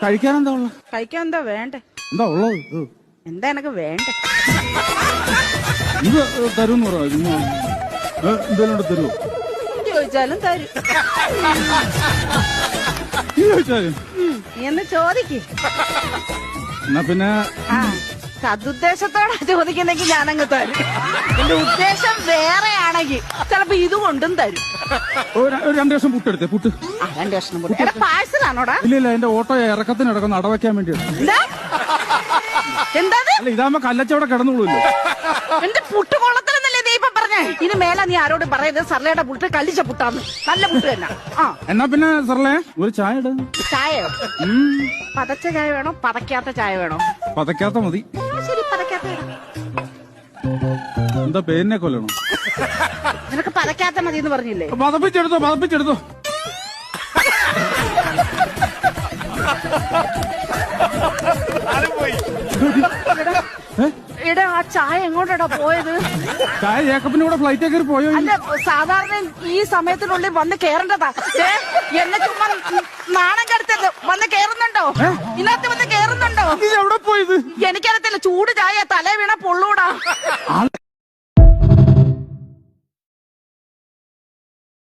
കഴിക്കാൻ എന്താ ഉള്ളത്? കഴിക്കാൻ എന്താ വേണ്ടേ? എന്താ ഉള്ളത്? എന്താ എനക്ക് വേണ്ടേ? ഇത് തരുമെന്ന് പറയാ. എന്തെങ്കിലും തരുമോ? ചോദിച്ചാലും തരും. ചോദിച്ചാലും നീ എന്ന് ചോദിക്ക്. എന്നാ പിന്നെ സതുദ്ദേശത്തോടെ ചോദിക്കുന്നെങ്കിൽ ഞാനങ്ങ് തരും. എന്റെ ഉദ്ദേശം വേറെയാണെങ്കിൽ ചിലപ്പോ ഇത് കൊണ്ടും തരും. ഒരു 2 കഷ്ണം പുട്ടെടുത്തേ. പുട്ട് 2 കഷ്ണം പുട്ട്. പാഴ്സലാണോടാ? ഇല്ല, എന്റെ ഓട്ടോ ഇറക്കത്തിന് കിടക്കുന്ന അടവയ്ക്കാൻ വേണ്ടിയാണ്. എന്താ അല്ല, ഇതാകുമ്പോ കല്ലച്ചവിടെ കിടന്നുള്ളൂല്ലോ. എന്റെ പുട്ട് കൊള്ളത്തിലെന്നല്ലേ നീ ഇപ്പൊ പറഞ്ഞേ? ഇനി മേല നീ ആരോട് പറയരുത് സർലയുടെ പുട്ട് കല്ലിച്ച പുട്ടാന്ന്. നല്ല പുട്ട് തന്നെ. എന്നാ പിന്നെ സർലേ ഒരു ചായ ഇട. ചായയോ? പതച്ച ചായ വേണോ പതക്കാത്ത ചായ വേണോ? പതക്കാത്ത മതി. ശരി, പതക്കാത്ത. എന്താ പേരിനെ കൊല്ലണം? നിനക്ക് പതക്കാത്ത മതി എന്ന് പറഞ്ഞില്ലേ? പതപ്പിച്ചെടുത്തോ. എടാ, ആ ചായ എങ്ങോട്ടാ പോയത്? ചായ ജേക്കബിന്റെ കൂടെ ഫ്ലൈറ്റ് കയറി പോയോ? അല്ല, സാധാരണ ഈ സമയത്തിനുള്ളിൽ വന്ന് കേറേണ്ടതാ. എന്നെ ചുമ്മാ നാണം കെടുത്തത്. വന്ന് കേറുന്നുണ്ടോ? ഇതിനകത്ത് വന്ന് കേറുന്നുണ്ടോ? എവിടെ പോയത്? എനിക്കറിയത്തില്ല. ചൂട് ചായ തലേ വീണ പൊള്ളൂടാ.